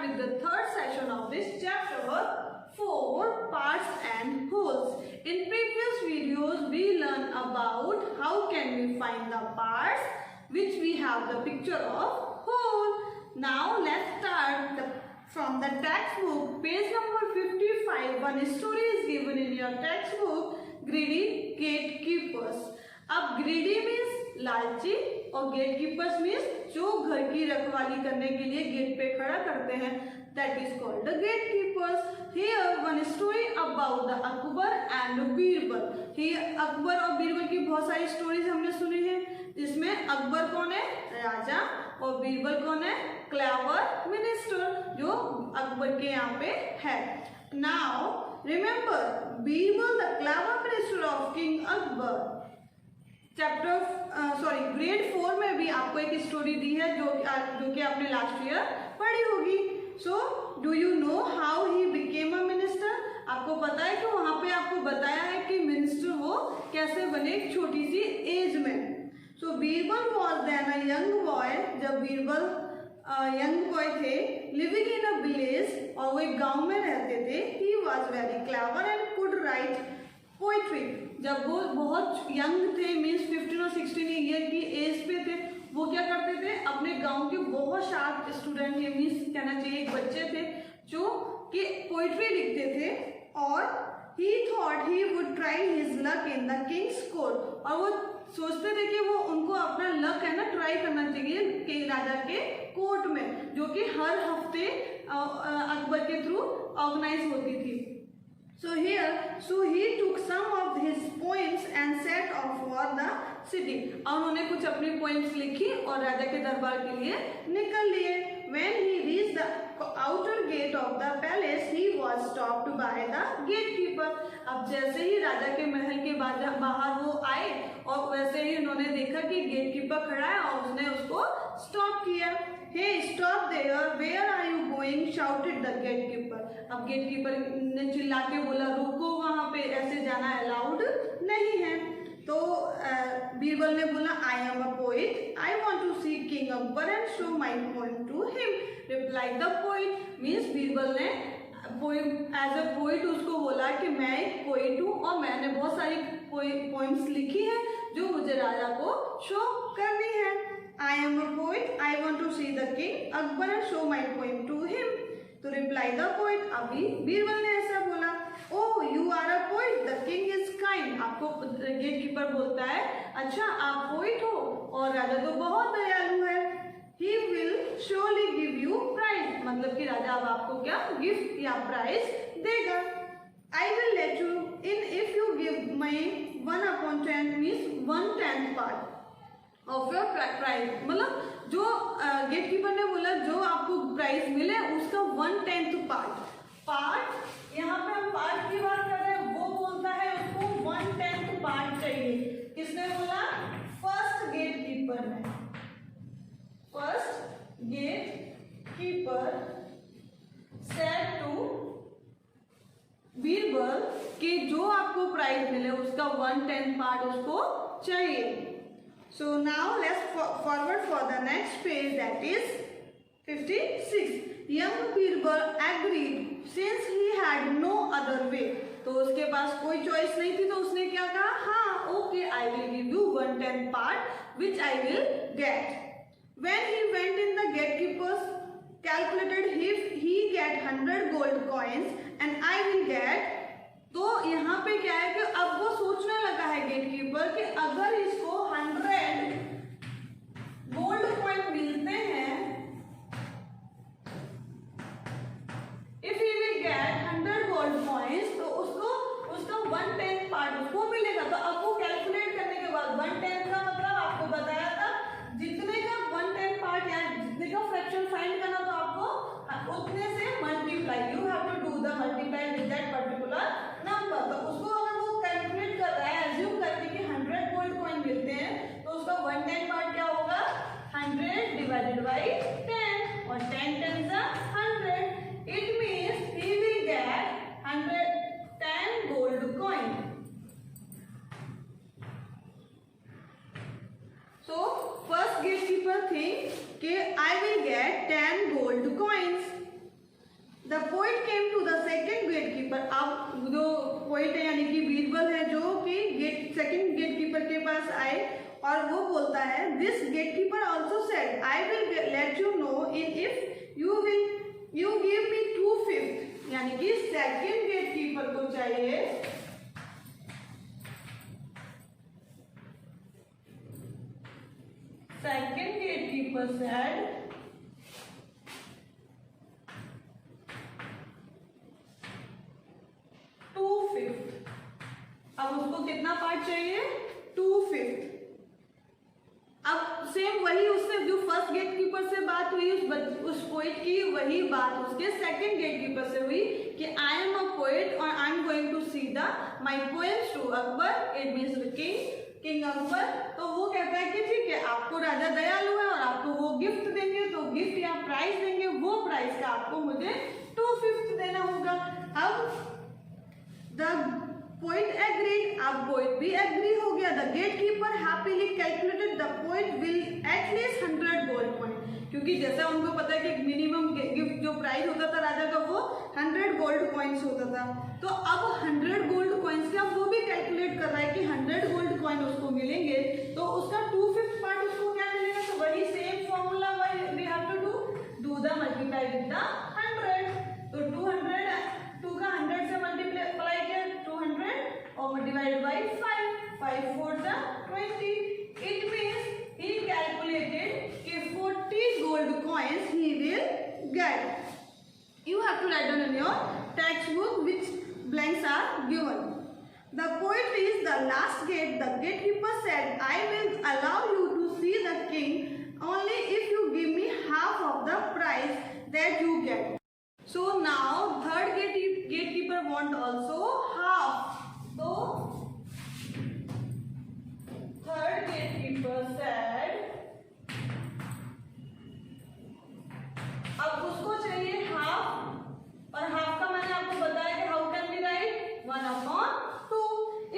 with the third session of this chapter, 4 parts and wholes. In previous videos we learned about how can we find the parts which we have the picture of whole. Now let's start from the textbook, page number 55. One story is given in your textbook, Greedy Gatekeepers. अब greedy means लालची और gatekeepers means जो घर की रखवाली करने के लिए गेट पे खड़ा करते हैं, that is called the gatekeepers. Here one story about the Akbar and Birbal. Here Akbar और बीरबल की बहुत सारी स्टोरीज हमने सुनी है. इसमें अकबर कौन है? राजा. और बीरबल कौन है? क्लेवर मिनिस्टर जो अकबर के यहाँ पे है. Now remember Birbal the clever minister of King Akbar. Grade 4 में भी आपको एक स्टोरी दी है जो कि आपने लास्ट ईयर पढ़ी होगी. So do you know how he became a minister? आपको पता है कि वहां पे आपको बताया है कि मिनिस्टर वो कैसे बने एक छोटी सी एज में. So Birbal was then a young boy. जब बीरबल यंग बॉय थे, लिविंग इन अ विलेज, और वो एक गांव में रहते थे. He was very clever and could write poetry. जब वो बहुत यंग थे, मीन्स 15 और 16 ईयर की एज पे थे, वो क्या करते थे? अपने गांव के बहुत शार्प स्टूडेंट थे, मीन्स कहना चाहिए एक बच्चे थे जो कि पोइट्री लिखते थे. और ही thought he would try his luck in the Kings court. और वो सोचते थे कि वो उनको अपना लक है ना ट्राई करना चाहिए कि राजा के कोर्ट में, जो कि हर हफ्ते अकबर के थ्रू ऑर्गेनाइज होती थी. So he took some of his poems and set off for the city. और उन्होंने कुछ अपनी poems लिखी और राजा के दरबार के लिए निकल लिए. When he reached the outer gate of the palace, he was stopped by the gatekeeper. अब जैसे ही राजा के महल के बाहर वो आए और वैसे ही उन्होंने देखा कि गेटकीपर खड़ा है और उसने उसको स्टॉप किया. Hey, stop there! Where are you going? Shouted the gatekeeper. अब गेटकीपर ने चिल्ला के बोला, रुको, वहां पे ऐसे जाना अलाउड नहीं है. तो बीरबल ने बोला, I am a poet. I want to see King Akbar and show my poem to him. Replied the poet. Means Birbal ने एज अ पोइट उसको बोला कि मैं एक पोइट हूँ और मैंने बहुत सारी पोइम्स लिखी है जो मुझे राजा को शो करनी है. I am a poet. I want to see the king Akbar and show my poem to him. तो reply the poet. अभी बीरबल ने ऐसा बोला. Oh, you are a poet. The king is kind. आपको गेटकीपर बोलता है, अच्छा आप पोइट हो और राजा तो बहुत दयालु है. He will surely give you prize. मतलब कि राजा अब आपको क्या गिफ्ट या प्राइज देगा. I will let you in if you give me 1/10 means 1/10 part of your prize. मतलब जो गेटकीपर ने बोला जो आपको प्राइज मिले उसका 1/10 पार्ट. यहाँ पे हम पार्ट की बात कर रहे हैं, वो बोलता है उसको 1/10 पार्ट चाहिए. किसने बोला? फर्स्ट गेटकीपर ने. First gatekeeper said to Birbal कि जो आपको प्राइज मिले उसका 1/10 पार्ट उसको चाहिए. So now let's forward for the next page, that is 56. Young Birbal agreed since he had no other way. तो उसके पास कोई चॉइस नहीं थी तो उसने क्या कहा? हाँ, okay, I will give you 1/10 part which I will get. When he went in, the gatekeepers calculated if he get 100 gold coins and I will get. तो यहाँ पे क्या है कि अब वो सोचने लगा है गेटकीपर कि अगर इसको 100 गोल्ड कॉइन मिलते हैं, if he will gate 100 gold coins, तो उसको उसका 1/10 पार्ट उसको मिलेगा. तो अब वो कैलकुलेट करने के बाद 1/10 का मतलब आपको बताया था जितने का 1/10 पार्ट या जितने का फ्रैक्शन फाइंड करना, तो आपको उतने से multiply, you have to do the multiply with that particular number. तो उसको अगर वो कैलकुलेट कर रहा है एज्यूम करके कि 100 गोल्ड कॉइन मिलते हैं तो उसका the poet came to the second gate keeper. अब जो पोइट है यानी कि बीरबल है जो कि सेकेंड गेट कीपर के पास आए और वो बोलता है this gate keeper also said I will let you know if you give me 2/5। यानी कि सेकेंड गेट कीपर को चाहिए सेकेंड गेट कीपर सेड अब उसको कितना पार्ट चाहिए 2/5। अब सेम वही उससे जो फर्स्ट गेट कीपर से बात हुई उस पोइट की वही बात उसके सेकंड गेट कीपर से हुई कि आई एम अ पोइट और I am going to see the my poems to Akbar, it means king Akbar. तो वो कहता है कि ठीक है आपको राजा दयालु है और आपको वो गिफ्ट देंगे, तो गिफ्ट या प्राइस देंगे, वो प्राइस का आपको मुझे 2/5 देना होगा। अब द पोइट एग्रीड, अब पोइट भी एग्री हो गया। The gate keeper happily calculated the poet will at least 100 gold coin, क्योंकि जैसा उनको पता है कि मिनिमम गिफ्ट जो प्राइस होता था राजा का वो 100 गोल्ड कॉइन्स होता था। तो अब 100 गोल्ड कॉइन्स का वो भी कैलकुलेट कर रहा है कि 100 गोल्ड कॉइन उसको मिलेंगे तो उसका 2/5 पार्ट उसको क्या मिलेगा। तो वही same formula we have to do the multiply with the 100। तो 2 का 100 से मल्टीप्लाई किया 200 और divide by 5 4 the 20। It means he calculated कि 40 gold coins he will get. You have to write down in your textbook which blanks are given. The poet reached the last gate. The gatekeeper said, I will allow you to see the king only if you give me half of the price that you get. So now third gatekeeper want also half. So third gatekeeper said, अब उसको चाहिए half और half का मैंने आपको बताया कि how can be right 1/2।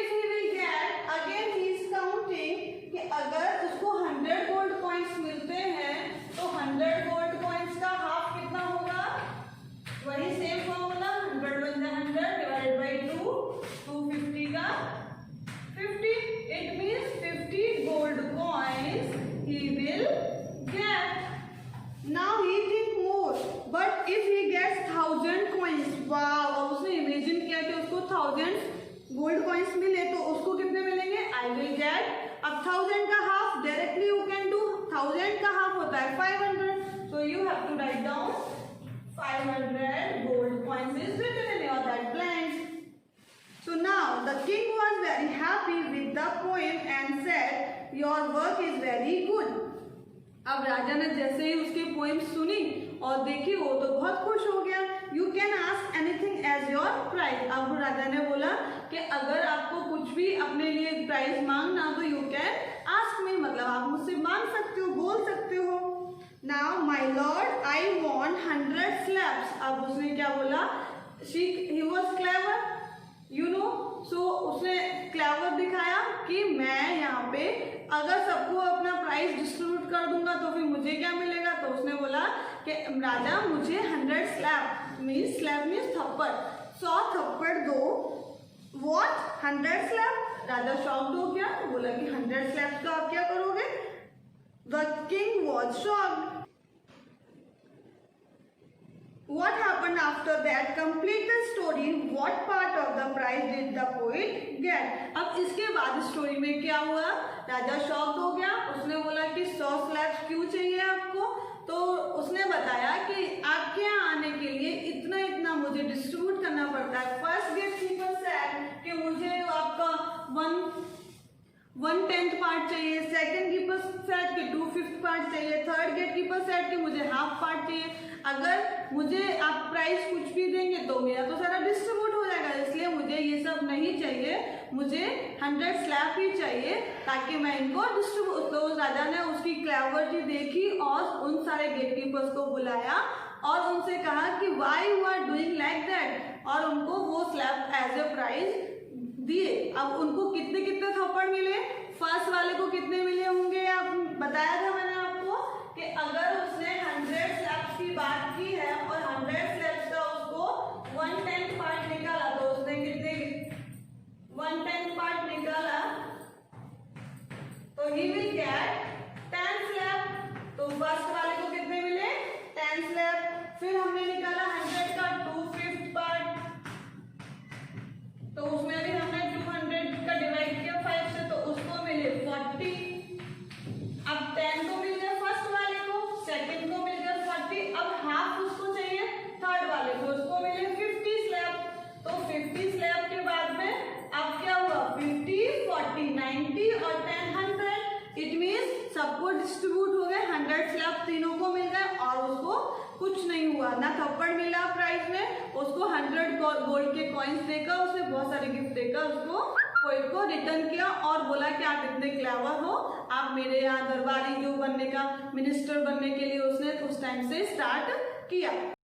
If he will gate again he is counting कि अगर उसको 100 गोल्ड कॉइन्स मिलते हैं तो 100 गोल्ड कॉइन्स का हाफ कितना होगा। वही सेम फॉर्मूला 100 × 100 डिवाइड बाई 2 250 का 50। It means 50 gold coins he will get. Now he think more but if he gets 1000 coins, wow. अब उसने इमेजिन किया कि उसको 1000 गोल्ड कॉइन्स मिले तो उसको कितने मिलेंगे। आई विल गेट, अब 1000 का half directly you can do, 1000 का हाफ होता है 500। So you have to write down 500 gold coins is written in your that blanks. So now the king was very happy with the poem and said, your work is very good. अब राजा ने जैसे ही उसकी poem सुनी और देखी वो तो बहुत खुश हो गया। You can ask anything as your prize. अब राजा ने बोला कि अगर आपको कुछ भी अपने लिए प्राइज मांगना तो you can ask me, मतलब आप मुझसे मांग सकते हो, बोल सकते हो। Now my lord, I want 100 slaps. अब उसने क्या बोला, he was clever, you know, so उसने क्लेवर दिखाया कि मैं यहाँ पे अगर सबको अपना प्राइस डिस्ट्रीब्यूट कर दूंगा तो फिर मुझे क्या मिलेगा। तो उसने बोला कि राजा मुझे 100 स्लैप मीन्स थप्पड़, 100 थप्पड़ दो। What 100 slab? राजा शॉक्ड हो गया, बोला कि 100 स्लैप्स का आप क्या करोगे। The king was shocked. What happened after that? Complete the story. What part of the prize did the poet get? अब इसके बाद स्टोरी में क्या हुआ, राजा शॉक हो गया। उसने बोला कि 100 स्लैब्स क्यों चाहिए आपको। तो उसने बताया कि आपके यहाँ आने के लिए इतना इतना मुझे डिस्ट्रीब्यूट करना पड़ता है। फर्स्ट गेटकीपर सेड कि मुझे आपका 1/10 पार्ट चाहिए, सेकंड कीपर सेड कि 2/5 पार्ट चाहिए, थर्ड गेटकीपर सेड कि मुझे हाफ पार्ट चाहिए। अगर मुझे आप प्राइस कुछ भी देंगे तो मेरा तो सारा डिस्ट्रीब्यूट हो जाएगा, इसलिए मुझे ये सब नहीं चाहिए, मुझे 100 स्लैब ही चाहिए ताकि मैं इनको डिस्ट्रीब्यूट। तो राजा ने उसकी क्लेवरिटी देखी और उन सारे गेटकीपर्स को बुलाया और उनसे कहा कि why you are doing like that, और उनको वो स्लैब एज ए प्राइज दिए। अब उनको कितने कितने थप्पड़ मिले, फर्स्ट वाले को कितने मिले होंगे, आप बताया था मैंने आपको कि अगर उसने 100 स्लैब्स की बात की है और 100 स्लैब्स का 1/10 पार्ट निकाला तो उसने कितने 1/10 पार्ट निकाला तो ही विल गेट 10 स्लैब। तो फर्स्ट वाले को कितने मिले 10 स्लैब। फिर हमने निकाला 100 का 2/5 पार्ट तो उसमें भी हमने 200 का डिवाइड किया 5 से तो उसको मिले 40। अब 10 को मिल गया फर्स्ट वाले को, सेकंड को मिल गया 40, अब हाफ उसको चाहिए थर्ड वाले को, उसको मिले 50 स्लैब। तो 50 स्लैब के बाद में अब क्या हुआ 50 40 90 और 10 100। इट मीन्स सबको डिस्ट्रीब्यूट हो गए 100 स्लैब तीनों को मिल गए और उसको कुछ नहीं हुआ, ना थप्पड़ मिला प्राइज में, उसको 100 गोल्ड के कॉइन्स देकर उसने बहुत सारे गिफ्ट देकर उसको पोएट को रिटर्न किया और बोला कि आप इतने क्लेवर हो, आप मेरे यहाँ दरबारी जो बनने का मिनिस्टर बनने के लिए उसने उस टाइम से स्टार्ट किया।